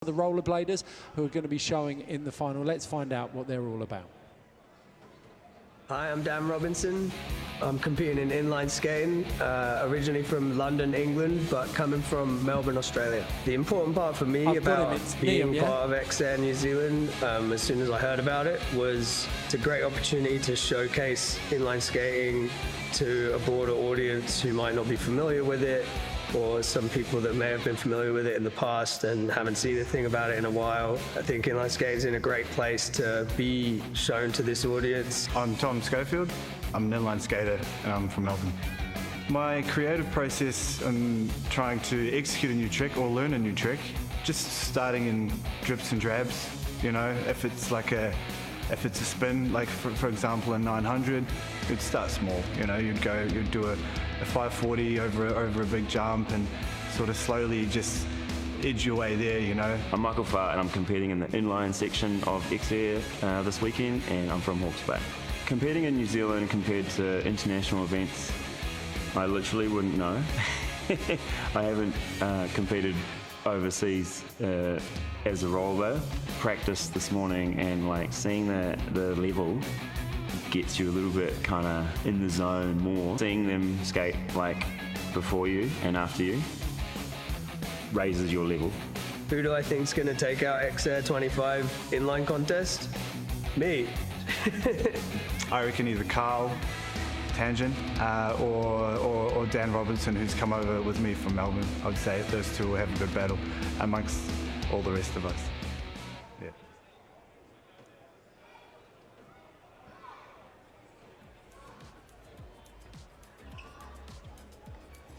The rollerbladers who are going to be showing in the final. Let's find out what they're all about. Hi, I'm Dan Robinson. I'm competing in inline skating, originally from London, England, but coming from Melbourne, Australia. The important part for me about being Niam, part of Xair New Zealand, as soon as I heard about it, was it's a great opportunity to showcase inline skating to a broader audience who might not be familiar with it, or some people that may have been familiar with it in the past and haven't seen anything about it in a while. I think inline skating is in a great place to be shown to this audience. I'm Tom Schofield. I'm an inline skater and I'm from Melbourne. My creative process in trying to execute a new trick or learn a new trick, just starting in drips and drabs. You know, if it's a spin, like for example a 900, you'd start small. You know, you'd do a 540 over a big jump and sort of slowly just edge your way there, you know. I'm Michael Farr and I'm competing in the inline section of Xair this weekend, and I'm from Hawke's Bay. Competing in New Zealand compared to international events, I literally wouldn't know. I haven't competed overseas as a rollerblader. Practiced this morning, and like seeing the level gets you a little bit kind of in the zone more. Seeing them skate like before you and after you raises your level. Who do I think is going to take out Xair 25 inline contest? Me. I reckon either Carl Tangent or Dan Robinson, who's come over with me from Melbourne. I would say those two will have a good battle amongst all the rest of us. Yeah.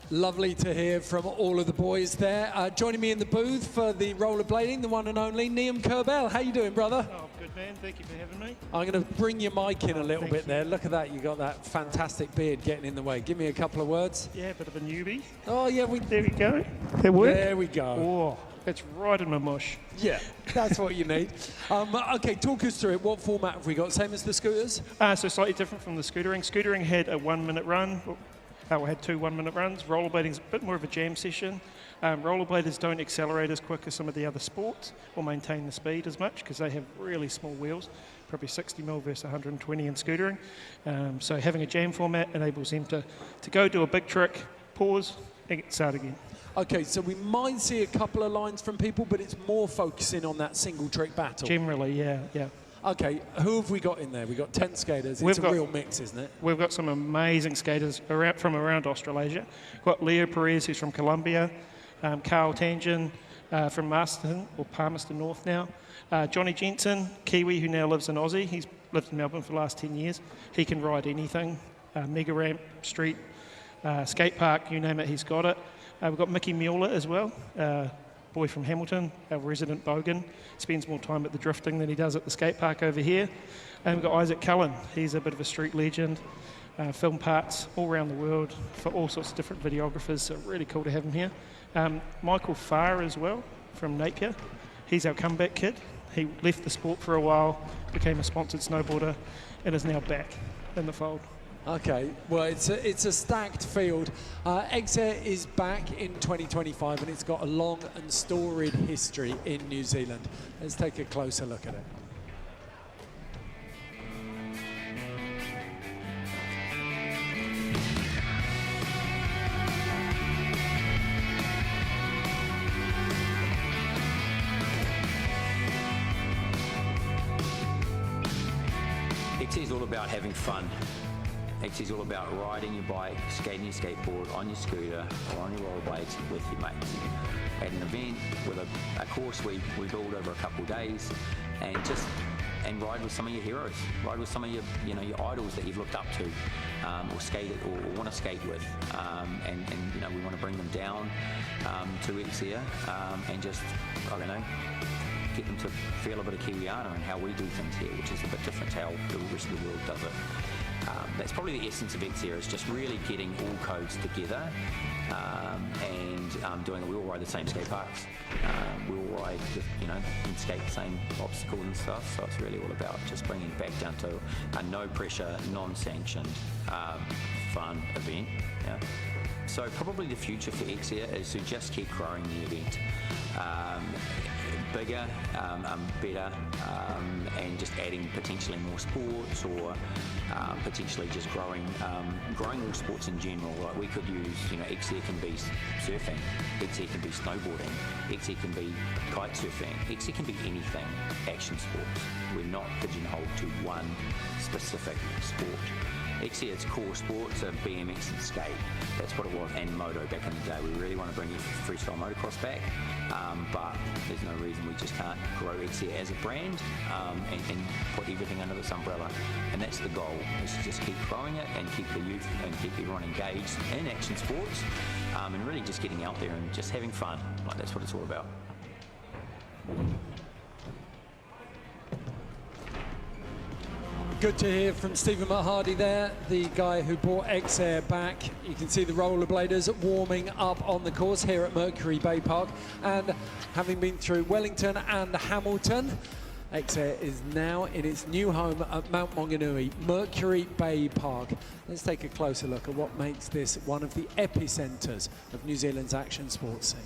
Lovely to hear from all of the boys there. Joining me in the booth for the rollerblading, the one and only Niam Kerbel. How you doing, brother? Oh, good man. Thank you for having me. I'm going to bring your mic in a little bit there. Look at that. You got that fantastic beard getting in the way. Give me a couple of words. Yeah, a bit of a newbie. Oh, yeah. There we go. That work? There we go. Oh, that's right in my mush. Yeah, that's what you need. Okay, talk us through it. What format have we got? Same as the scooters? So slightly different from the scootering. Scootering had a 1 minute run. We had 2 1-minute runs. Rollerblading's a bit more of a jam session. Rollerbladers don't accelerate as quick as some of the other sports or maintain the speed as much because they have really small wheels, probably 60mm versus 120 in scootering. So having a jam format enables them to go do a big trick, pause, and start again. Okay, so we might see a couple of lines from people, but it's more focusing on that single trick battle. Generally, yeah. Okay, who have we got in there? We've got 10 skaters. It's a real mix, isn't it? We've got some amazing skaters from around Australasia. We've got Leo Perez, who's from Colombia, Carl Tangent from Marston, or Palmerston North now, Johnny Jensen, Kiwi, who now lives in Aussie. He's lived in Melbourne for the last 10 years. He can ride anything, mega ramp, street, skate park, you name it, he's got it. We've got Mickey Mueller as well. Boy from Hamilton, our resident bogan, spends more time at the drifting than he does at the skate park over here. And we've got Isaac Cullen. He's a bit of a street legend, film parts all around the world for all sorts of different videographers, so really cool to have him here. Michael Farr as well from Napier. He's our comeback kid. He left the sport for a while, became a sponsored snowboarder, and is now back in the fold. Okay, well, it's a stacked field. Xair is back in 2025, and it's got a long and storied history in New Zealand. Let's take a closer look at it. Xair is all about having fun. Xair is all about riding your bike, skating your skateboard, on your scooter, or on your rollerblades with your mates. At an event with a course we build over a couple of days, and ride with some of your heroes, ride with some of your your idols that you've looked up to, or skate or want to skate with, and we want to bring them down to Xair and just get them to feel a bit of Kiwiana and how we do things here, which is a bit different to how the rest of the world does it. That's probably the essence of Xair, is just really getting all codes together and doing it. We all ride the same skate parks. We all ride, and skate the same obstacles and stuff. So it's really all about just bringing it back down to a no pressure, non-sanctioned, fun event. Yeah. So probably the future for Xair is to just keep growing the event. bigger, better, and just adding potentially more sports, or potentially just growing more sports in general. Like we could use, Xair can be surfing, Xair can be snowboarding, Xair can be kite surfing, Xair can be anything action sports. We're not pigeonholed to one specific sport. Xair's core sports are BMX and skate. That's what it was, and moto back in the day. We really want to bring freestyle motocross back, but there's no reason we just can't grow Xair as a brand and put everything under this umbrella. And that's the goal, is to just keep growing it and keep the youth and keep everyone engaged in action sports, and really just getting out there and just having fun. Like, that's what it's all about. Good to hear from Stephen McHardy there, the guy who brought Xair back. You can see the rollerbladers warming up on the course here at Mercury Bay Park. And having been through Wellington and Hamilton, Xair is now in its new home at Mount Maunganui, Mercury Bay Park. Let's take a closer look at what makes this one of the epicentres of New Zealand's action sports scene.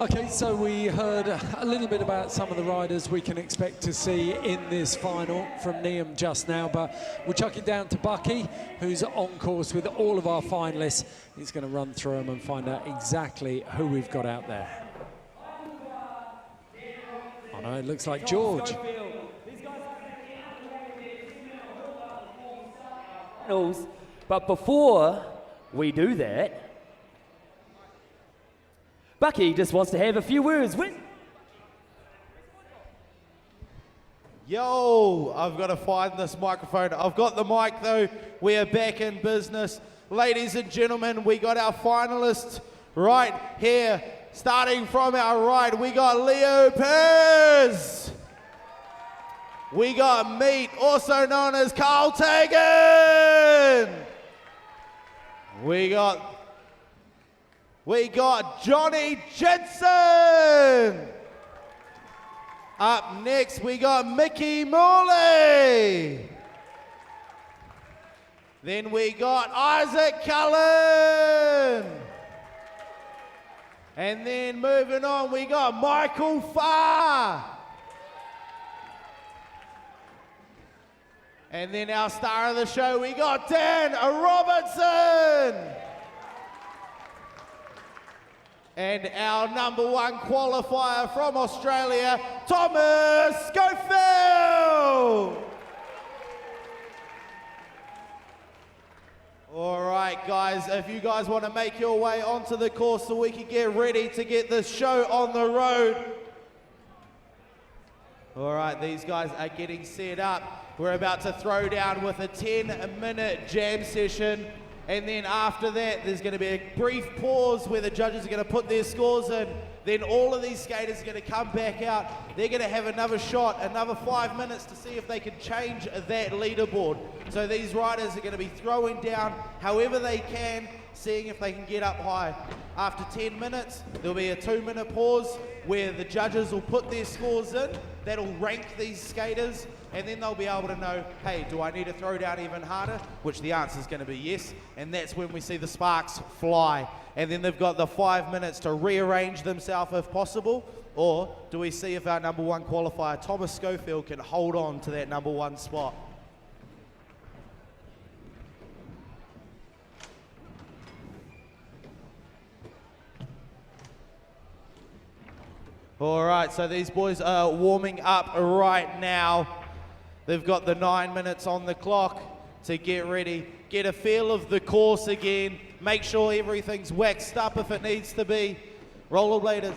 Okay, so we heard a little bit about some of the riders we can expect to see in this final from Niam just now, but we'll chuck it down to Bucky, who's on course with all of our finalists. He's going to run through them and find out exactly who we've got out there. Oh no, it looks like George. But before we do that, Bucky just wants to have a few words with. Yo, I've got to find this microphone. I've got the mic though. We are back in business. Ladies and gentlemen, we got our finalists right here. Starting from our right, we got Leo Perez. We got Meat, also known as Carl Tagan. We got Johnny Jensen. Up next, we got Mickey Morley. Then we got Isaac Cullen. And then moving on, we got Michael Farr. And then our star of the show, we got Dan Robertson. And our #1 qualifier from Australia, Thomas Schofield. All right, guys, if you guys want to make your way onto the course so we can get ready to get this show on the road. All right, these guys are getting set up. We're about to throw down with a 10-minute jam session. And then after that, there's going to be a brief pause where the judges are going to put their scores in. Then all of these skaters are going to come back out. They're going to have another shot, another 5 minutes to see if they can change that leaderboard. So these riders are going to be throwing down however they can, seeing if they can get up high. After 10 minutes, there'll be a 2-minute pause where the judges will put their scores in. That'll rank these skaters, and then they'll be able to know, hey, do I need to throw down even harder? Which the answer is going to be yes, and that's when we see the sparks fly. And then they've got the 5 minutes to rearrange themselves if possible, or do we see if our #1 qualifier, Thomas Schofield, can hold on to that #1 spot? All right, so these boys are warming up right now. They've got the 9 minutes on the clock. to get ready, get a feel of the course again, make sure everything's waxed up if it needs to be. Rollerbladers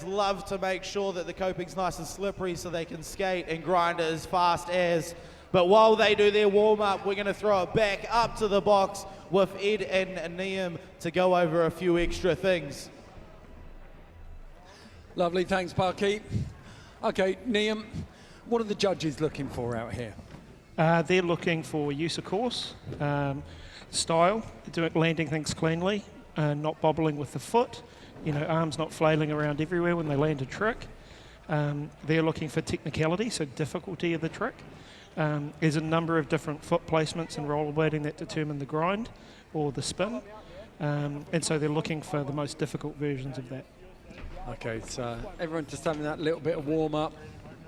love to make sure that the coping's nice and slippery so they can skate and grind it as fast as. But while they do their warm-up, we're going to throw it back up to the box with Ed and Niam to go over a few extra things. Lovely, thanks, Parky. Okay, Niam, what are the judges looking for out here? They're looking for use of course, style, landing things cleanly, not bobbling with the foot, arms not flailing around everywhere when they land a trick. They're looking for technicality, so difficulty of the trick. There's a number of different foot placements in rollerblading that determine the grind or the spin, and so they're looking for the most difficult versions of that. Okay, so everyone just having that little bit of warm-up.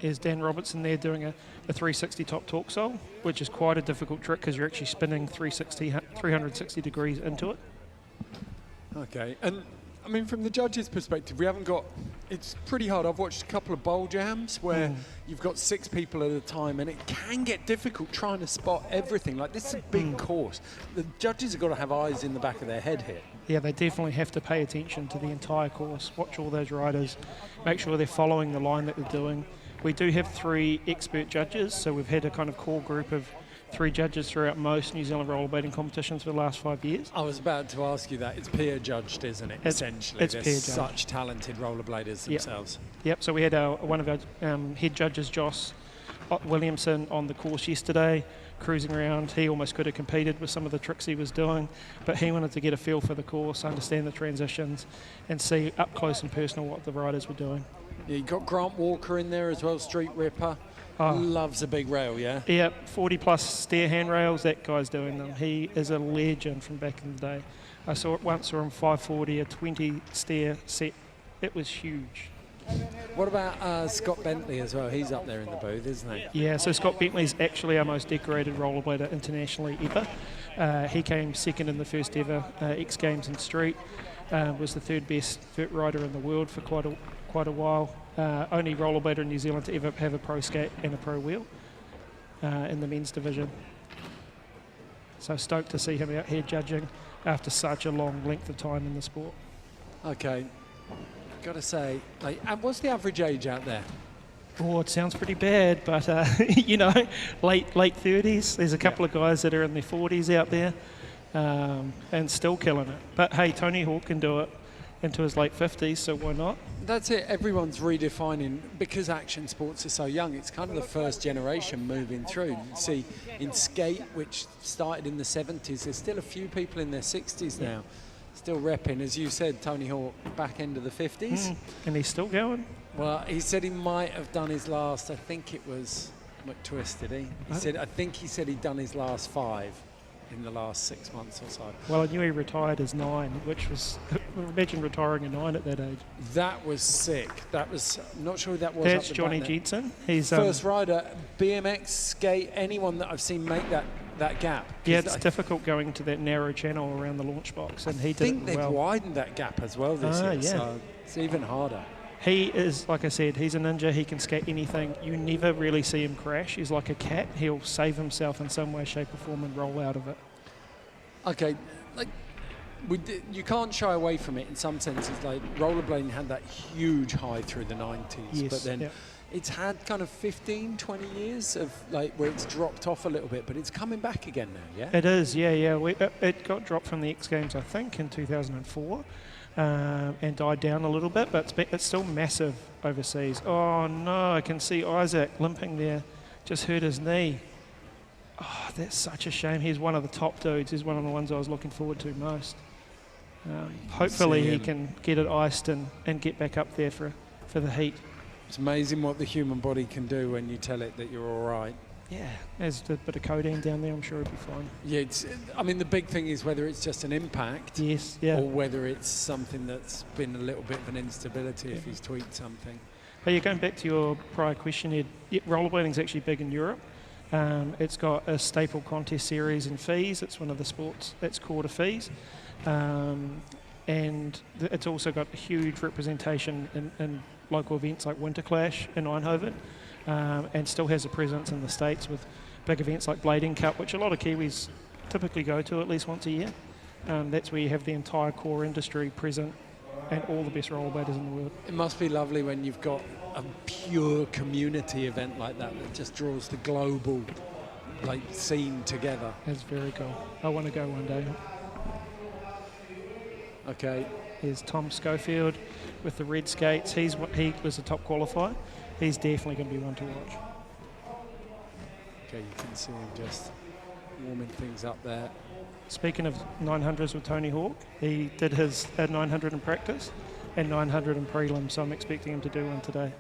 Is Dan Robertson there doing a 360 top torque sole, which is quite a difficult trick because you're actually spinning 360 degrees into it. Okay, and I mean, from the judges' perspective, we haven't got, it's pretty hard. I've watched a couple of bowl jams where you've got 6 people at a time, and it can get difficult trying to spot everything. Like, this is a big course. The judges have got to have eyes in the back of their head here. Yeah, they definitely have to pay attention to the entire course, watch all those riders, make sure they're following the line that they're doing. We do have 3 expert judges, so we've had a kind of core group of 3 judges throughout most New Zealand rollerblading competitions for the last 5 years. I was about to ask you that. It's peer judged, isn't it, essentially? It's peer judged. Such talented rollerbladers themselves. Yep, so we had one of our head judges, Joss Williamson, on the course yesterday, cruising around. He almost could have competed with some of the tricks he was doing, but he wanted to get a feel for the course, understand the transitions, and see up close and personal what the riders were doing. Yeah, you got Grant Walker in there as well, Street Ripper. Loves a big rail, yeah? Yeah, 40-plus stair handrails, that guy's doing them. He is a legend from back in the day. I saw it once on 540, a 20-stair set. It was huge. What about Scott Bentley as well? He's up there in the booth, isn't he? Yeah, so Scott Bentley's actually our most decorated rollerblader internationally ever. He came second in the first ever X Games in Street, was the 3rd best vert rider in the world for quite a while. Only rollerblader in New Zealand to ever have a pro skate and a pro wheel in the men's division. So stoked to see him out here judging after such a long length of time in the sport. Okay, got to say, and what's the average age out there? Oh, it sounds pretty bad, but late 30s. There's a couple of guys that are in their 40s out there and still killing it. But hey, Tony Hawk can do it into his late 50s, so why not? That's it. Everyone's redefining, because action sports are so young, it's kind of the first generation moving through. You see, in skate, which started in the 70s, there's still a few people in their 60s now, still repping, as you said, Tony Hawk, back end of the 50s. And he's still going? Well, he said he might have done his last, I think it was McTwist, did he? I think he said he'd done his last 5 in the last 6 months or so. Well, I knew he retired as 9, which was, imagine retiring at 9 at that age. That was sick. That was, I'm not sure who that was. That's Johnny Jensen. He's first rider, BMX, skate, anyone that I've seen make that gap. Yeah, it's difficult going to that narrow channel around the launch box, and he did it well. I think they've widened that gap as well this year, so it's even harder. He is, like I said, he's a ninja. He can skate anything. You never really see him crash. He's like a cat. He'll save himself in some way, shape or form and roll out of it. Okay, you can't shy away from it in some senses. Like, rollerblading had that huge high through the 90s, but then it's had kind of 15, 20 years of where it's dropped off a little bit, but it's coming back again now, yeah? It is, yeah. It got dropped from the X Games, I think, in 2004. And died down a little bit, but it's still massive overseas. Oh no, I can see Isaac limping there, just hurt his knee. Oh, that's such a shame. He's one of the top dudes. He's one of the ones I was looking forward to most. Hopefully he can get it iced and get back up there for the heat. It's amazing what the human body can do when you tell it that you're all right. Yeah, there's a bit of codeine down there, I'm sure it'll be fine. Yeah, I mean, the big thing is whether it's just an impact or whether it's something that's been a little bit of an instability if he's tweaked something. But going back to your prior question, Ed, rollerblading's actually big in Europe. It's got a staple contest series in Fees. It's one of the sports that's core to Fees. And it's also got a huge representation in local events like Winter Clash in Eindhoven. And still has a presence in the States with big events like Blading Cup, which a lot of Kiwis typically go to at least once a year. That's where you have the entire core industry present and all the best rollerbladers in the world. It must be lovely when you've got a pure community event like that just draws the global scene together. It's very cool. I want to go one day. Okay. Here's Tom Schofield with the red skates. He was a top qualifier. He's definitely going to be one to watch. Okay, you can see him just warming things up there. Speaking of 900s with Tony Hawk, he did his 900 in practice and 900 in prelim, so I'm expecting him to do one today.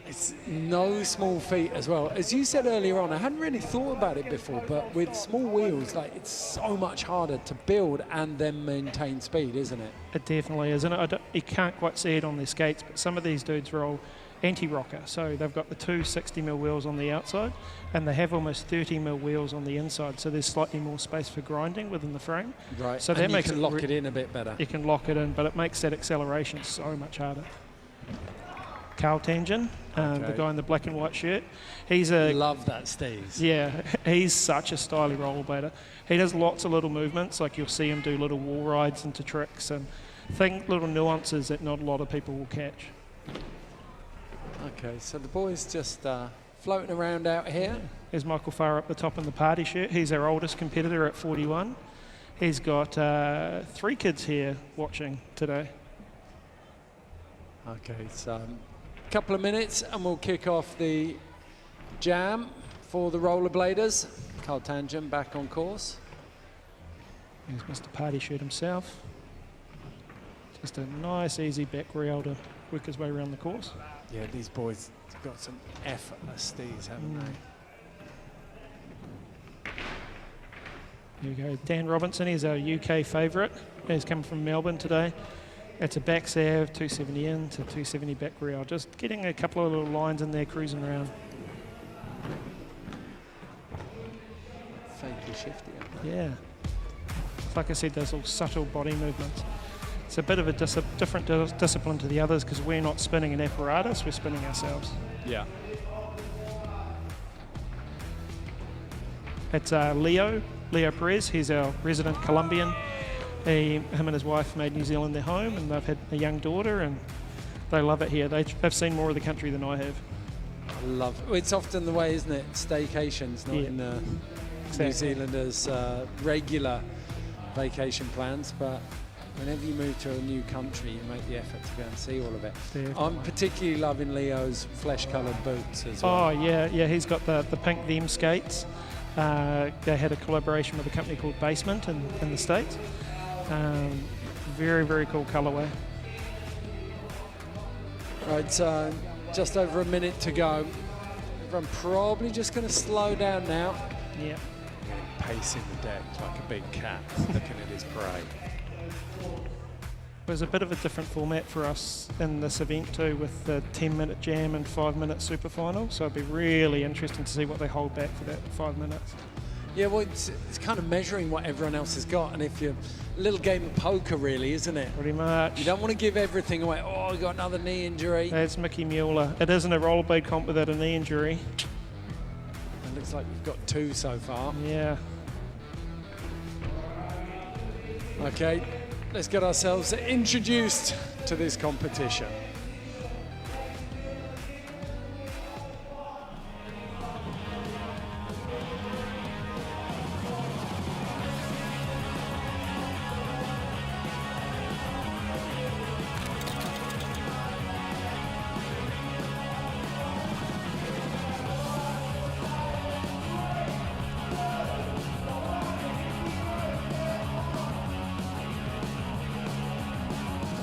It's no small feat as well. As you said earlier on, I hadn't really thought about it before, but with small wheels, it's so much harder to build and then maintain speed, isn't it? It definitely is, and you can't quite see it on their skates, but some of these dudes roll anti-rocker, so they've got the two 60mm wheels on the outside, and they have almost 30mm wheels on the inside, so there's slightly more space for grinding within the frame. Right, so and that you makes can lock it in a bit better. You can lock it in, but it makes that acceleration so much harder. Carl Tangent, the guy in the black and white shirt. Love that, Steve. Yeah, he's such a stylish rollerblader. He does lots of little movements, like you'll see him do little wall rides into tricks and little nuances that not a lot of people will catch. Okay, so the boys just floating around out here. There's Michael Farr up the top in the party shirt. He's our oldest competitor at 41. He's got 3 kids here watching today. Okay, so a couple of minutes and we'll kick off the jam for the rollerbladers. Carl Tangent back on course. Here's Mr. Party Shirt himself. Just a nice, easy back rail to work his way around the course. Yeah, these boys have got some effortless steeds, haven't they? Here we go. Dan Robinson, he's our UK favourite. He's coming from Melbourne today. It's a back salve, 270 in to 270 back rail. Just getting a couple of little lines in there, cruising around. Fakey shifty. Yeah. Like I said, those little subtle body movements. It's a bit of a different discipline to the others because we're not spinning an apparatus, we're spinning ourselves. Yeah. It's Leo Perez. He's our resident Colombian. Him and his wife made New Zealand their home, and they've had a young daughter, and they love it here. They've seen more of the country than I have. I love it. It's often the way, isn't it? Staycations, not in exactly. New Zealanders' regular vacation plans, but whenever you move to a new country, you make the effort to go and see all of it. Definitely. I'm particularly loving Leo's flesh-coloured boots as well. Oh, yeah, he's got the pink Them skates. They had a collaboration with a company called Basement in the States. Very, very cool colourway. Right, so just over a minute to go. I'm probably just going to slow down now. Yeah. Pacing the deck like a big cat looking at his prey. It was a bit of a different format for us in this event too, with the 10-minute jam and 5-minute super final. So it'd be really interesting to see what they hold back for that 5 minutes. Yeah, well, it's kind of measuring what everyone else has got, and if you're a little game of poker, really, isn't it? Pretty much. You don't want to give everything away. Oh, I got another knee injury. That's Mickey Mueller. It isn't a rollerblade comp without a knee injury. It looks like we've got 2 so far. Yeah. Okay, let's get ourselves introduced to this competition.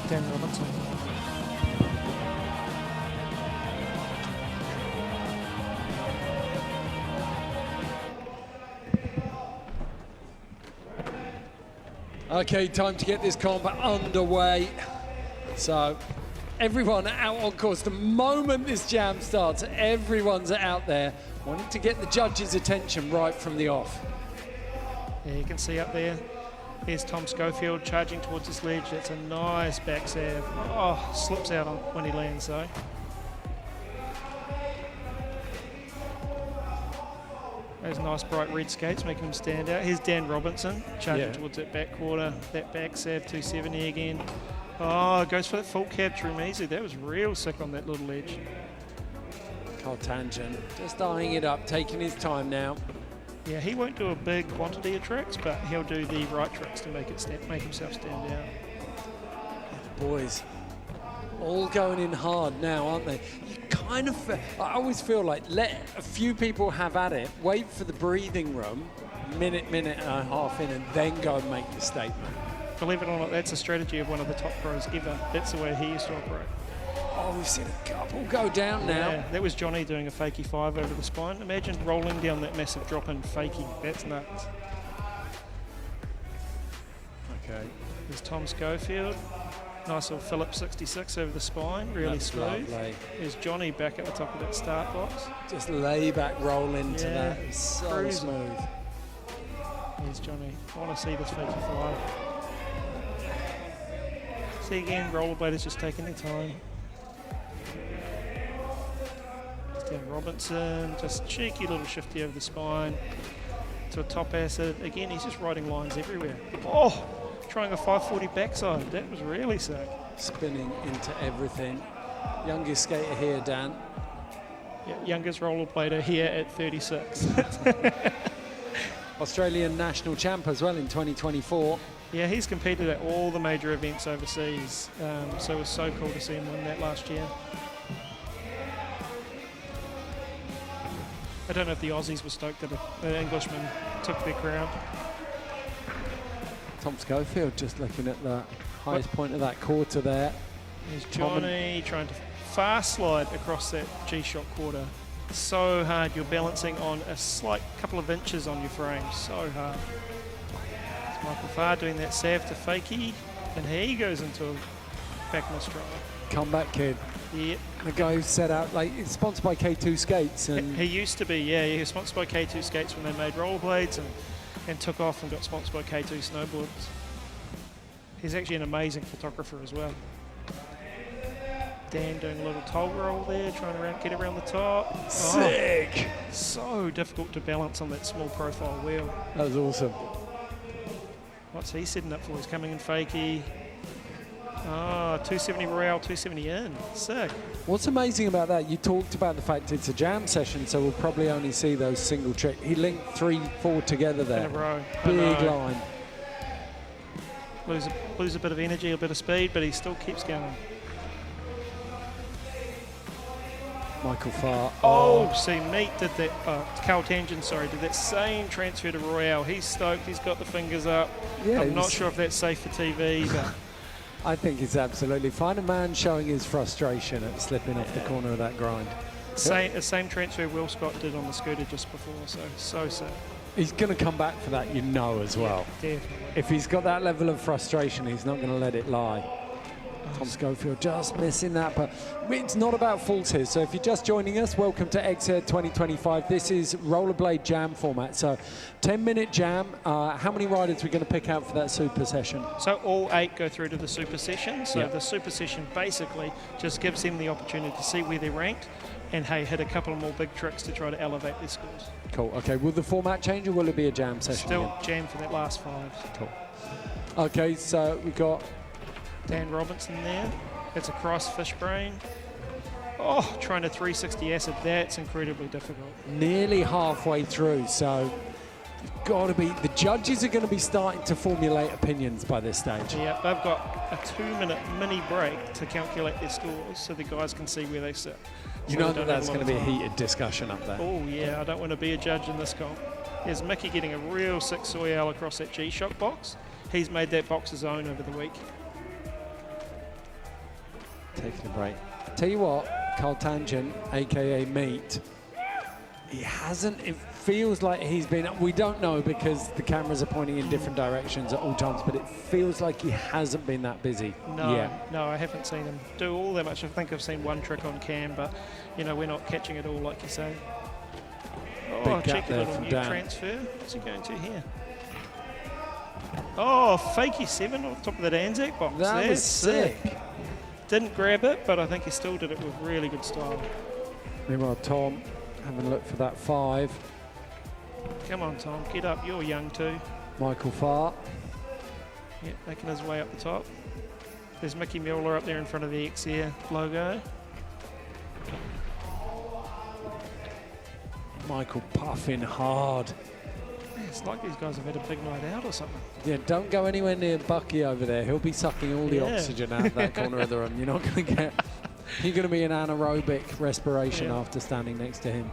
Dan Robinson. Okay, time to get this comp underway. So, everyone out on course. The moment this jam starts, everyone's out there wanting to get the judges' attention right from the off. Yeah, you can see up there. Here's Tom Schofield charging towards this ledge. That's a nice back salve. Oh, slips out when he lands though. Those nice bright red skates making him stand out. Here's Dan Robinson charging Yeah. towards that back quarter. That back sab 270 again. Oh, goes for that full cab Trumisi. That was real sick on that little edge. Carl Tangent just eyeing it up, taking his time now. Yeah, he won't do a big quantity of tricks, but he'll do the right tricks to make himself stand out. Boys, all going in hard now, aren't they? You kind of, I always feel like let a few people have at it, wait for the breathing room, minute and a half in, and then go and make the statement. Believe it or not, that's a strategy of one of the top pros ever. That's the way he used to operate. Oh, we've seen a couple go down now. Yeah, that was Johnny doing a fakie 5 over the spine. Imagine rolling down that massive drop in fakie. That's nuts. Okay. There's Tom Schofield. Nice little Phillip 66 over the spine. Really That's smooth. lovely. There's Johnny back at the top of that start box. Just lay back, roll into Yeah, that. It's so cruising. smooth. There's Johnny. I want to see this fakie 5. See again, rollerbladers just taking their time. Dan Robinson, just cheeky little shifty over the spine to a top acid. Again, he's just riding lines everywhere. Oh, trying a 540 backside. That was really sick. Spinning into everything. Youngest skater here, Dan. Yeah, youngest rollerblader here at 36. Australian national champ as well in 2024. Yeah, he's competed at all the major events overseas, so it was so cool to see him win that last year. I don't know if the Aussies were stoked that an Englishman took their crown. Tom Schofield just looking at the highest point of that quarter there. There's Johnny trying to fast slide across that G-shot quarter. So hard, you're balancing on a slight couple of inches on your frame, so hard. It's Michael Farr doing that salve to fakie, and he goes into a back mistrial. Comeback kid. Yeah. The guy who set out, like, it's sponsored by K2 Skates. And He used to be, yeah. He was sponsored by K2 Skates when they made rollerblades and took off and got sponsored by K2 Snowboards. He's actually an amazing photographer as well. Dan doing a little toll roll there, trying to get around the top. Sick! Oh, so difficult to balance on that small profile wheel. That was awesome. What's he setting up for? He's coming in fakie. Oh, 270 Royale, 270 in. Sick. What's amazing about that, you talked about the fact it's a jam session, so we'll probably only see those single tricks. He linked 3-4 together there. In a row. Big line. Lose a bit of energy, a bit of speed, but he still keeps going. Michael Farr. Oh, see, Meat did that, Carl Tangent, sorry, did that same transfer to Royale. He's stoked, he's got the fingers up. Yeah, I'm not sure if that's safe for TV, but I think it's absolutely fine. A man showing his frustration at slipping off the corner of that grind. same transfer Will Scott did on the scooter just before, so sick. He's going to come back for that, you know, as well. Definitely. If he's got that level of frustration, he's not going to let it lie. Tom Schofield just missing that, but it's not about faults here. So if you're just joining us, welcome to Xair 2025. This is rollerblade jam format. So 10-minute jam. How many riders are we going to pick out for that super session? So all 8 go through to the super session. So Yep. the super session basically just gives them the opportunity to see where they're ranked and, hey, hit a couple more big tricks to try to elevate their scores. Cool. Okay, will the format change or will it be a jam session Still again? jam for that last 5. Cool. Okay, so we've got Dan Robinson there. That's a cross fish brain. Oh, trying to 360 acid. That's incredibly difficult. nearly halfway through, so you've got to be, the judges are going to be starting to formulate opinions by this stage. Yeah, they've got a 2-minute mini break to calculate their scores so the guys can see where they sit. You So know we that don't that's have going to be a lot of time. heated discussion up there. Oh yeah, I don't want to be a judge in this comp. Here's Mickey getting a real sick soyal across that G-Shock box. He's made that box his own over the week. Taking a break. Tell you what, Carl Tangent, aka Meat, he hasn't, it feels like he's been, we don't know because the cameras are pointing in different directions at all times, but it feels like he hasn't been that busy. No, I haven't seen him do all that much. I think I've seen one trick on cam, but you know, we're not catching it all like you say. Oh, Big gap check a there little from new Dan. transfer. What's he going to here? Oh, fakie 7 on top of that Anzac box. That That's was sick. Didn't grab it, but I think he still did it with really good style. Meanwhile, Tom having a look for that 5. Come on, Tom, get up. You're young too. Michael Farr. Yep, making his way up the top. There's Mickey Mueller up there in front of the Xair logo. Michael puffing hard. It's like these guys have had a big night out or something. Yeah, don't go anywhere near Bucky over there. He'll be sucking all the oxygen out of that corner of the room. You're not going to get... You're going to be in anaerobic respiration after standing next to him.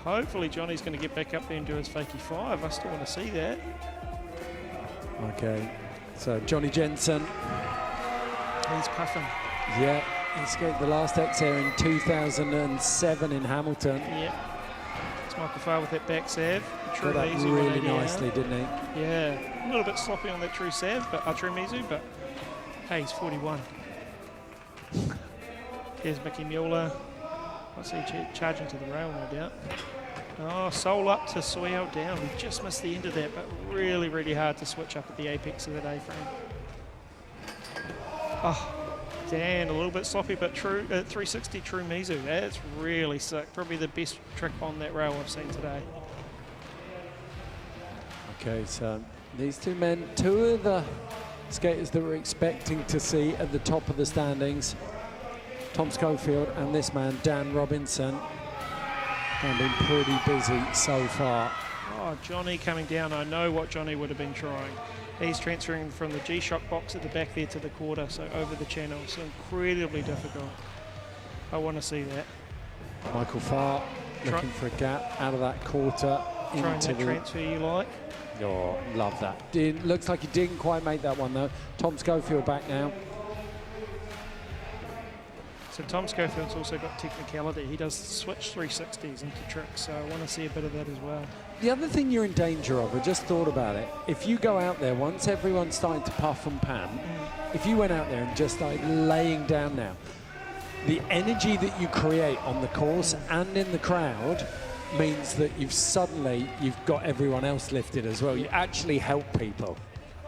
Hopefully Johnny's going to get back up there and do his fakie 5. I still want to see that. Okay, so Johnny Jensen. He's puffing. Yeah, he skated the last Xair in 2007 in Hamilton. Yep. It's Michael Farr with that back salve. Got that Mizu really nicely, didn't he? Yeah, a little bit sloppy on that true salve, but true Mizu, but hey, he's 41. Here's Mickey Mueller. What's he charging to the rail, no doubt. Oh, soul up to Soil down. We just missed the end of that, but really, really hard to switch up at the apex of that A-frame. Oh, Dan, a little bit sloppy, but true 360 true Mizu. That's really sick. Probably the best trick on that rail I've seen today. Okay, so these two men, two of the skaters that we're expecting to see at the top of the standings, Tom Schofield and this man, Dan Robinson, have been pretty busy so far. Oh, Johnny coming down. I know what Johnny would have been trying. He's transferring from the G-Shock box at the back there to the quarter, so over the channel. So incredibly difficult. I want to see that. Michael Farr looking for a gap out of that quarter. Trying into that the transfer you like. Oh, love that. Looks like he didn't quite make that one though. Tom Schofield back now. So Tom Schofield's also got technicality. He does switch 360s into tricks, so I want to see a bit of that as well. The other thing you're in danger of, I just thought about it, if you go out there, once everyone's starting to puff and pan, if you went out there and just started laying down now, the energy that you create on the course and in the crowd means that you've got everyone else lifted as well. You actually help people.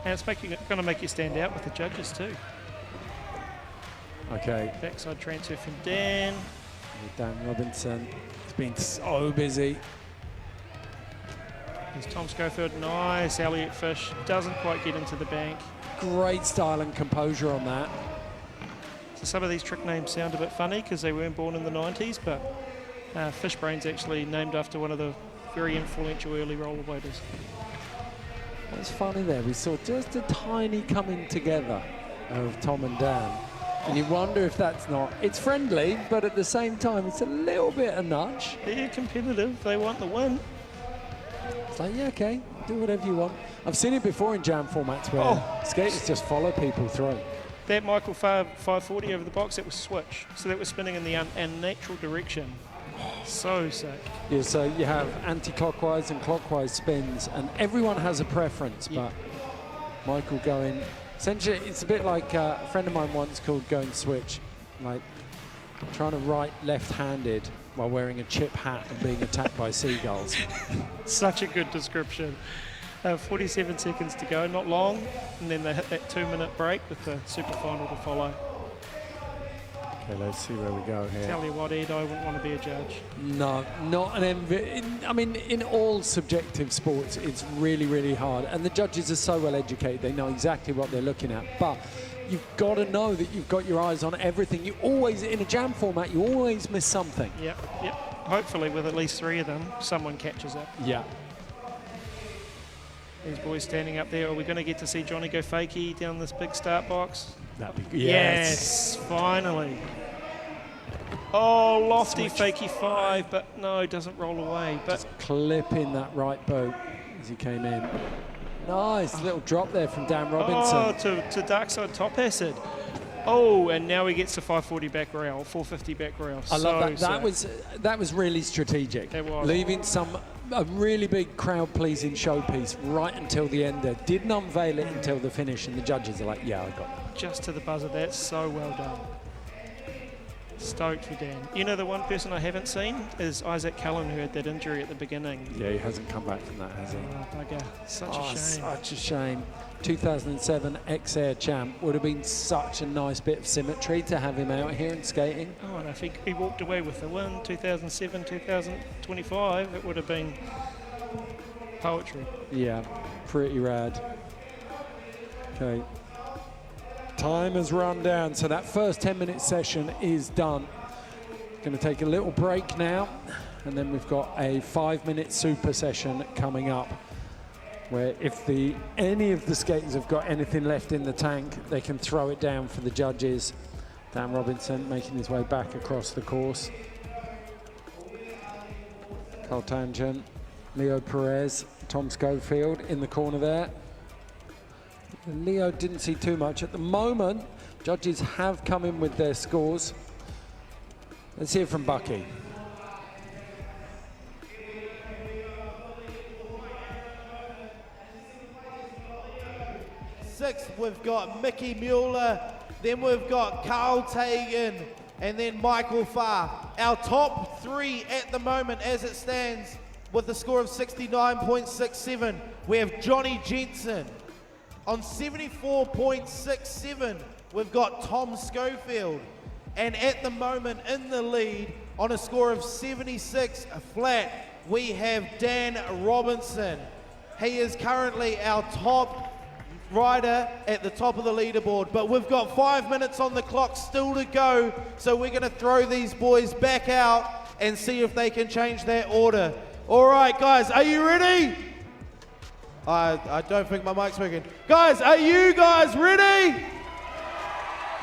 And it's going to make you stand out with the judges too. Okay. Backside transfer from Dan. Dan Robinson. He's been so busy. There's Tom Schofield. Nice. Elliot Fish doesn't quite get into the bank. Great style and composure on that. So some of these trick names sound a bit funny because they weren't born in the 90s, but Fishbrain's actually named after one of the very influential early rollerbladers. What's funny there, we saw just a tiny coming together of Tom and Dan. And you wonder if that's not, it's friendly, but at the same time, it's a little bit a nudge. They're competitive, they want the win. It's like, yeah, okay, do whatever you want. I've seen it before in jam formats where skaters just follow people through. That Michael Farr 540 over the box, that was switch. So that was spinning in the unnatural direction. So sick. Yeah, so you have anti-clockwise and clockwise spins, and everyone has a preference, but Michael going, essentially, it's a bit like a friend of mine once called going switch, like trying to write left-handed while wearing a chip hat and being attacked by seagulls. Such a good description. 47 seconds to go, not long, and then they hit that 2-minute break with the super final to follow. Okay, let's see where we go here. Tell you what, Ed, I wouldn't want to be a judge. No, not an envy. I mean, in all subjective sports, it's really, really hard. And the judges are so well educated, they know exactly what they're looking at. But you've got to know that you've got your eyes on everything. You always, in a jam format, you always miss something. Yep. Hopefully, with at least 3 of them, someone catches it. Yeah. These boys standing up there. Are we going to get to see Johnny go fakie down this big start box? That'd be good. Yes, finally. Oh, lofty fakie 5, but no, doesn't roll away. But just clipping that right boat as he came in. Nice little drop there from Dan Robinson. Oh, to dark side top acid. Oh, and now he gets the 540 back rail, 450 back rail. I love that. That was really strategic. It was. Leaving a really big crowd-pleasing showpiece right until the end there. Didn't unveil it until the finish, and the judges are like, yeah, I got that. Just to the buzzer. That's so well done. Stoked for Dan. You know, the one person I haven't seen is Isaac Cullen, who had that injury at the beginning. Yeah, he hasn't come back from that, has he? Oh, bugger. Such a shame. Such a shame. 2007 Xair champ. Would have been such a nice bit of symmetry to have him out here and skating. Oh, and if he walked away with the win, 2007, 2025, it would have been poetry. Yeah, pretty rad. Okay. Time has run down, so that first 10-minute session is done. Going to take a little break now, and then we've got a 5-minute super session coming up, where if any of the skaters have got anything left in the tank, they can throw it down for the judges. Dan Robinson making his way back across the course. Carl Tangent, Leo Perez, Tom Schofield in the corner there. Leo didn't see too much. At the moment, judges have come in with their scores. Let's hear from Bucky. Sixth, we've got Mickey Mueller, then we've got Carl Tagan, and then Michael Farr. Our top three at the moment as it stands with a score of 69.67. We have Johnny Jensen. On 74.67, we've got Tom Schofield. And at the moment in the lead on a score of 76 flat, we have Dan Robinson. He is currently our top rider at the top of the leaderboard, but we've got 5 minutes on the clock still to go, so we're going to throw these boys back out and see if they can change their order. All right, guys, are you ready? I don't think my mic's working. Guys, are you guys ready?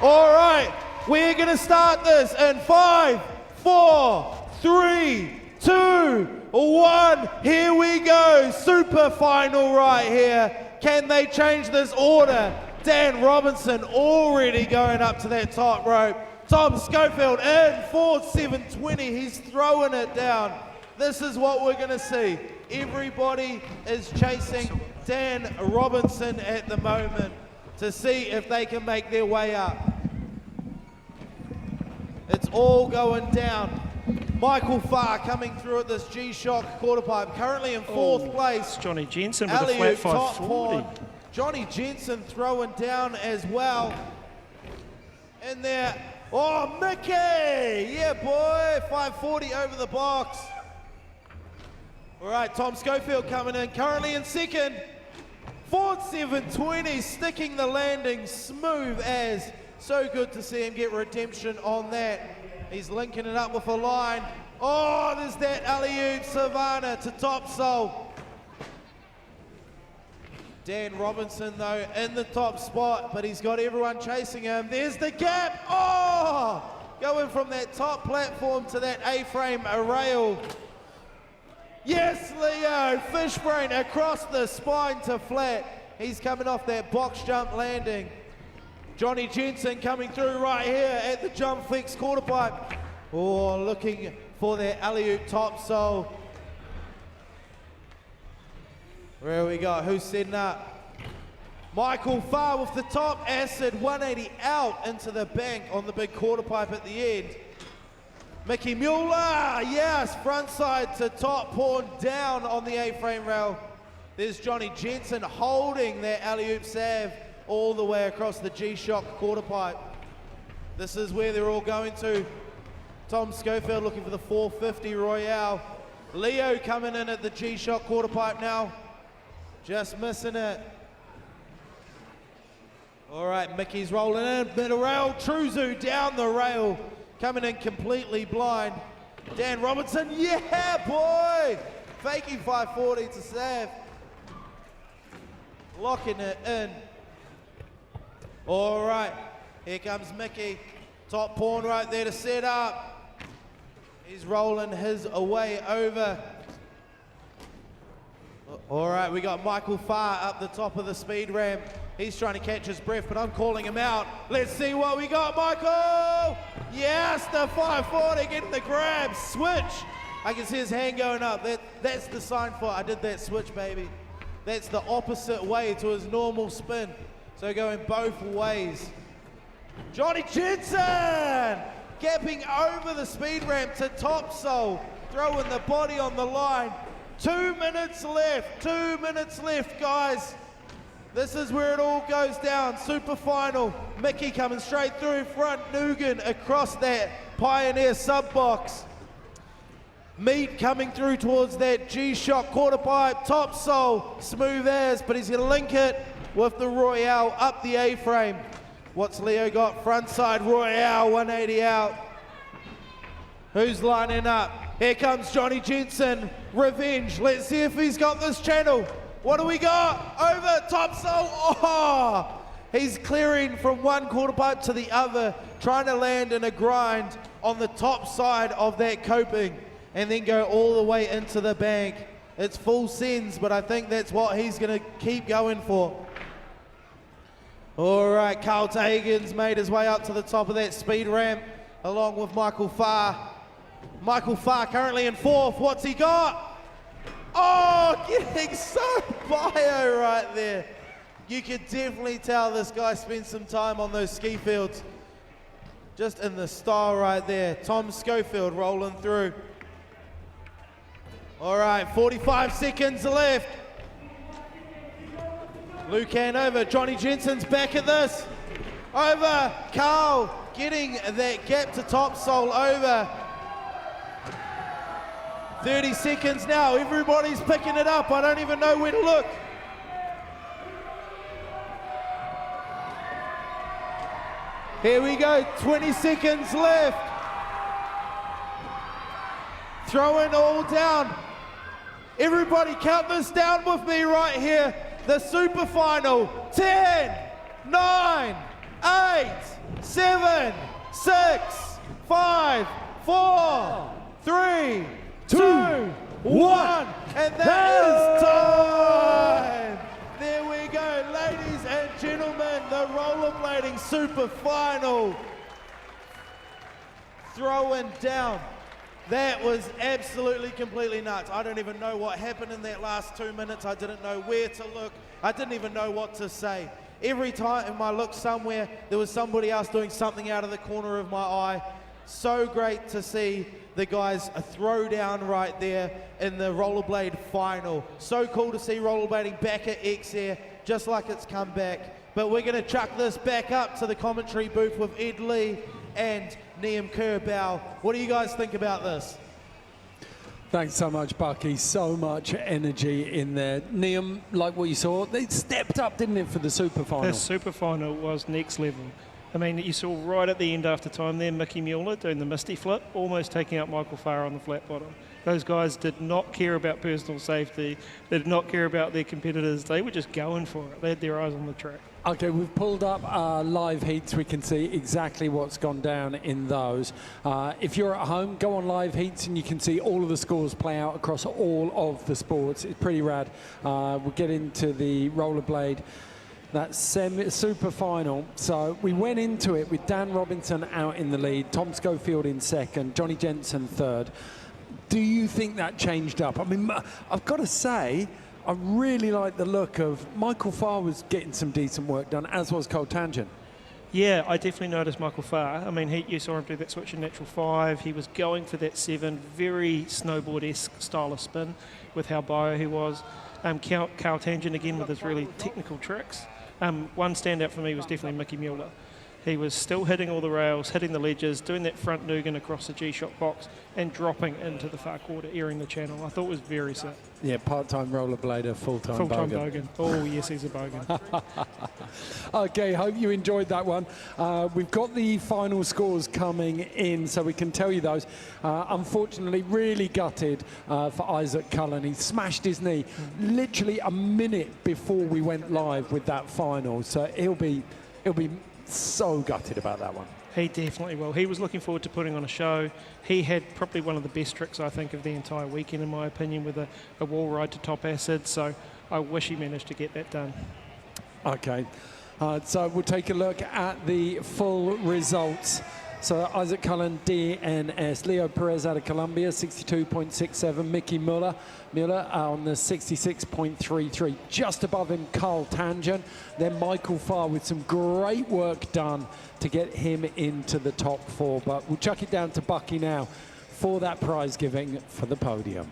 All right, we're going to start this in 5, 4, 3, 2, 1. Here we go. Super final right here. Can they change this order? Dan Robinson already going up to that top rope. Tom Schofield in 4.720. He's throwing it down. This is what we're going to see. Everybody is chasing Dan Robinson at the moment to see if they can make their way up. It's all going down. Michael Farr coming through at this G-Shock quarter pipe, currently in fourth place. Johnny Jensen with a flat 540. Johnny Jensen throwing down as well. In there, oh, Mickey! Yeah, boy, 540 over the box. All right, Tom Schofield coming in, currently in second. 4.720, sticking the landing smooth as. So good to see him get redemption on that. He's linking it up with a line. Oh, there's that alley-oop Savannah to top sole. Dan Robinson, though, in the top spot, but he's got everyone chasing him. There's the gap. Oh, going from that top platform to that A-frame rail. Yes, Leo, fish brain across the spine to flat. He's coming off that box jump landing. Johnny Jensen coming through right here at the jump flex quarter pipe. Oh, looking for their alley-oop top sole. Where we got? Who's setting up? Michael Farr with the top acid 180 out into the bank on the big quarter pipe at the end. Mickey Mueller, yes, front side to top, pawn down on the A-frame rail. There's Johnny Jensen holding that alley-oop salve all the way across the G-Shock quarter pipe. This is where they're all going to. Tom Schofield looking for the 450 Royale. Leo coming in at the G-Shock quarter pipe now. Just missing it. All right, Mickey's rolling in, middle rail. Truzu down the rail, coming in completely blind. Dan Robinson, yeah, boy! Faking 540 to Sav. Locking it in. All right, here comes Mickey. Top pawn right there to set up. He's rolling his way over. All right, we got Michael Farr up the top of the speed ramp. He's trying to catch his breath, but I'm calling him out. Let's see what we got, Michael! Yes, the 540 getting the grab, switch. I can see his hand going up. That's the sign for I did that switch, baby. That's the opposite way to his normal spin. So going both ways. Johnny Jensen gapping over the speed ramp to top sole, throwing the body on the line. 2 minutes left, 2 minutes left, guys. This is where it all goes down, super final. Mickey coming straight through front, Nugan across that Pioneer sub box. Meat coming through towards that G-Shock quarter pipe, top sole, smooth as, but he's going to link it with the Royale up the A-frame. What's Leo got? Front side Royale, 180 out. Who's lining up? Here comes Johnny Jensen, Revenge. Let's see if he's got this channel. What do we got? Over, top sole, oh! He's clearing from one quarter pipe to the other, trying to land in a grind on the top side of that coping and then go all the way into the bank. It's full sends, but I think that's what he's going to keep going for. All right, Carl Tagan's made his way up to the top of that speed ramp along with Michael Farr. Michael Farr currently in fourth. What's he got? Oh, getting so bio right there. You could definitely tell this guy spent some time on those ski fields. Just in the style right there. Tom Schofield rolling through. All right, 45 seconds left. Lucan over, Johnny Jensen's back at this. Over, Carl getting that gap to top sole over. 30 seconds now, everybody's picking it up. I don't even know where to look. Here we go, 20 seconds left. Throwing all down. Everybody count this down with me right here. The super final. 10, 9, 8, 7, 6, 5, 4, 3, 2, 1. And that is time. There we go, ladies and gentlemen, the rollerblading super final. Throwing down. That was absolutely, completely nuts. I don't even know what happened in that last 2 minutes. I didn't know where to look. I didn't even know what to say. Every time I looked somewhere, there was somebody else doing something out of the corner of my eye. So great to see the guys throw down right there in the rollerblade final. So cool to see rollerblading back at Xair, just like it's come back. But we're gonna chuck this back up to the commentary booth with Ed Lee and Niam Kerbau. What do you guys think about this? Thanks so much, Bucky. So much energy in there. Niam, like what you saw, they stepped up, didn't it, for the super final? The super final was next level. I mean, you saw right at the end after time there, Mickey Mueller doing the Misty Flip, almost taking out Michael Farr on the flat bottom. Those guys did not care about personal safety. They did not care about their competitors. They were just going for it. They had their eyes on the track. Okay, we've pulled up our live heats. We can see exactly what's gone down in those. If you're at home, go on live heats and you can see all of the scores play out across all of the sports. It's pretty rad. We'll get into the rollerblade. That super final. So we went into it with Dan Robinson out in the lead, Tom Schofield in second, Johnny Jensen third. Do you think that changed up? I mean, I've got to say, I really like the look of Michael Farr was getting some decent work done, as was Cole Tangent. Yeah, I definitely noticed Michael Farr. I mean, you saw him do that switch in natural 5. He was going for that 7, very snowboard-esque style of spin with how bio he was. Carl Tangent again with his really technical tricks. One standout for me was definitely Mickey Mueller. He was still hitting all the rails, hitting the ledges, doing that front Nugan across the G-Shock box and dropping into the far quarter, airing the channel. I thought it was very sick. Yeah, part-time rollerblader, full-time bogan. Oh, yes, he's a bogan. Okay, hope you enjoyed that one. We've got the final scores coming in, so we can tell you those. Unfortunately, really gutted for Isaac Cullen. He smashed his knee literally a minute before we went live with that final, so he'll be so gutted about that one. He definitely will. He was looking forward to putting on a show. He had probably one of the best tricks, I think, of the entire weekend, in my opinion, with a wall ride to top acid. So I wish he managed to get that done. Okay. So we'll take a look at the full results. So Isaac Cullen, DNS. Leo Perez out of Colombia, 62.67. Mickey Mueller on the 66.33. Just above him, Carl Tangent. Then Michael Farr with some great work done to get him into the top 4. But we'll chuck it down to Bucky now for that prize giving for the podium.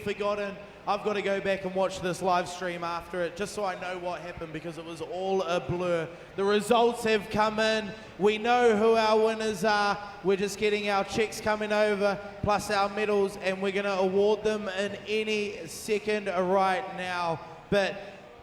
Forgotten. I've got to go back and watch this live stream after it just so I know what happened because it was all a blur. The results have come in. We know who our winners are. We're just getting our checks coming over plus our medals and we're going to award them in any second right now. But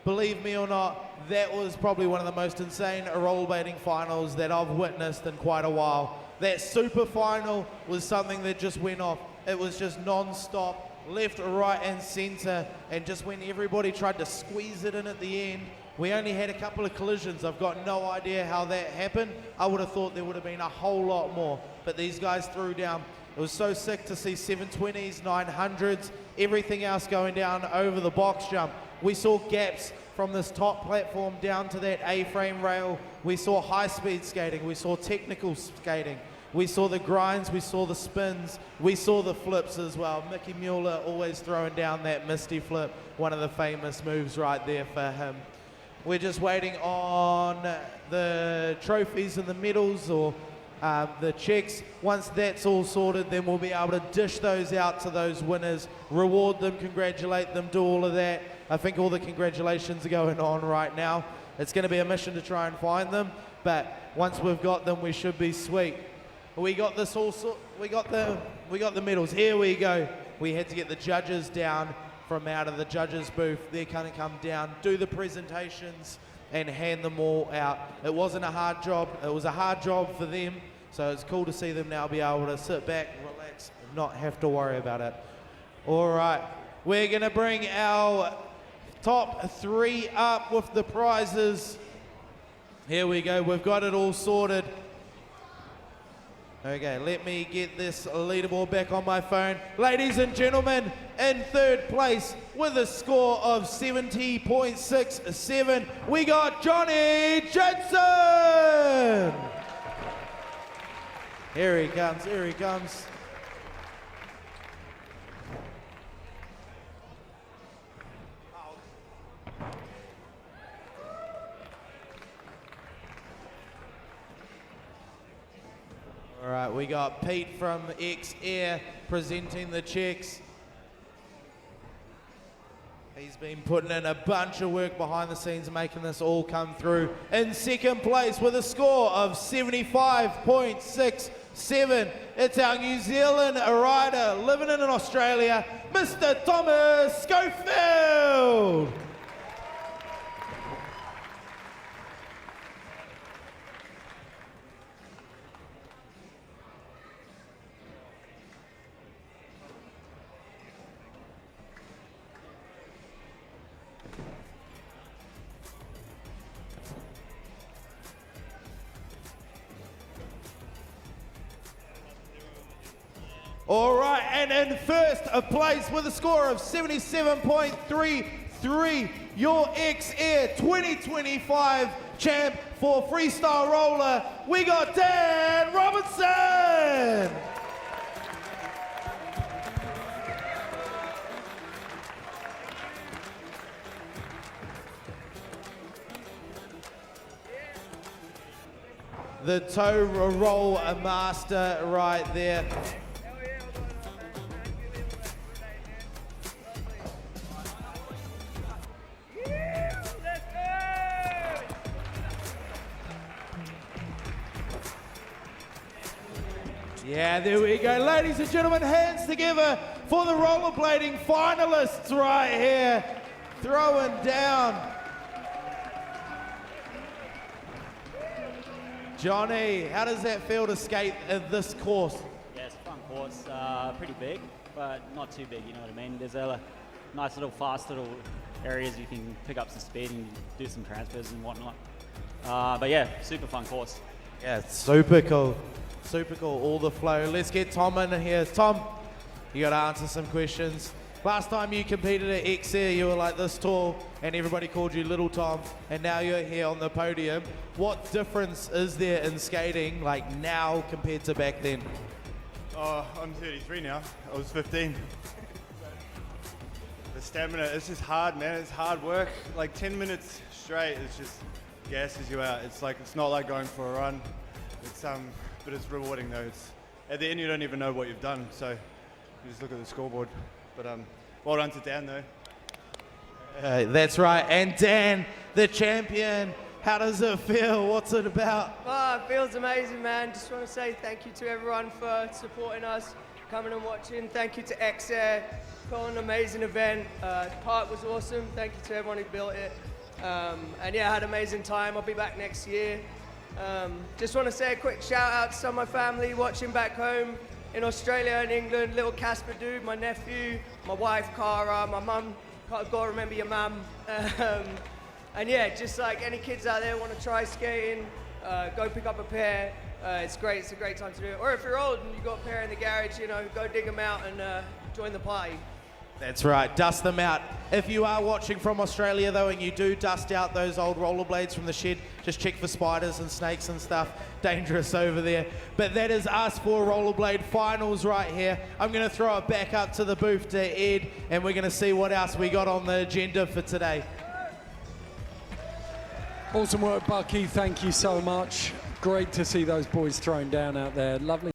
believe me or not, that was probably one of the most insane rollerblading finals that I've witnessed in quite a while. That super final was something that just went off. It was just non-stop. Left, right and centre, and just when everybody tried to squeeze it in at the end, we only had a couple of collisions. I've got no idea how that happened. I would have thought there would have been a whole lot more, but these guys threw down. It was so sick to see 720s, 900s, everything else going down over the box jump. We saw gaps from this top platform down to that A-frame rail. We saw high-speed skating. We saw technical skating. We saw the grinds, we saw the spins, we saw the flips as well. Mickey Mueller always throwing down that Misty flip, one of the famous moves right there for him. We're just waiting on the trophies and the medals or the checks. Once that's all sorted, then we'll be able to dish those out to those winners, reward them, congratulate them, do all of that. I think all the congratulations are going on right now. It's going to be a mission to try and find them, but once we've got them, we should be sweet. We got this all we got the medals. Here we go. We had to get the judges down from out of the judges booth. They're going to come down, do the presentations and hand them all out. It wasn't a hard job. It was a hard job for them. So it's cool to see them now be able to sit back, relax, and not have to worry about it. All right. We're going to bring our top 3 up with the prizes. Here we go. We've got it all sorted. Okay, let me get this leaderboard back on my phone. Ladies and gentlemen, in 3rd place with a score of 70.67, we got Johnny Jensen! Here he comes, here he comes. All right, we got Pete from Xair presenting the checks. He's been putting in a bunch of work behind the scenes, making this all come through. In 2nd place with a score of 75.67, it's our New Zealand rider living in Australia, Mr. Thomas Schofield. All right, and in 1st place with a score of 77.33, your Xair 2025 champ for freestyle roller, we got Dan Robinson! The toe roll master right there. Yeah, there we go. Ladies and gentlemen, hands together for the rollerblading finalists right here. Throwing down. Johnny, how does that feel to skate at this course? Yeah, it's a fun course. Pretty big, but not too big, you know what I mean? There's a nice little fast little areas you can pick up some speed and do some transfers and whatnot. But yeah, super fun course. Yeah, it's super cool. Super cool, all the flow. Let's get Tom in here. Tom, you got to answer some questions. Last time you competed at Xair, you were like this tall, and everybody called you Little Tom, and now you're here on the podium. What difference is there in skating, like now compared to back then? Oh, I'm 33 now. I was 15. The stamina, it's just hard, man. It's hard work. Like 10 minutes straight, it's just gasses you out. It's like, it's not like going for a run. It's but it's rewarding though. At the end, you don't even know what you've done. So You just look at the scoreboard. But well done to Dan, though. That's right. And Dan, the champion, how does it feel? What's it about? Oh, it feels amazing, man. Just want to say thank you to everyone for supporting us, coming and watching. Thank you to Xair for an amazing event. The park was awesome. Thank you to everyone who built it. And yeah, I had an amazing time. I'll be back next year. Just want to say a quick shout out to some of my family watching back home in Australia and England. Little Casper dude, my nephew, my wife Cara, my mum. Got to remember your mum. And yeah, just like any kids out there want to try skating, go pick up a pair. It's great. It's a great time to do it. Or if you're old and you've got a pair in the garage, you know, go dig them out and join the party. That's right, dust them out. If you are watching from Australia though and you do dust out those old rollerblades from the shed, just check for spiders and snakes and stuff. Dangerous over there. But that is us for rollerblade finals right here. I'm going to throw it back up to the booth to Ed and we're going to see what else we got on the agenda for today. Awesome work, Bucky. Thank you so much. Great to see those boys thrown down out there. Lovely.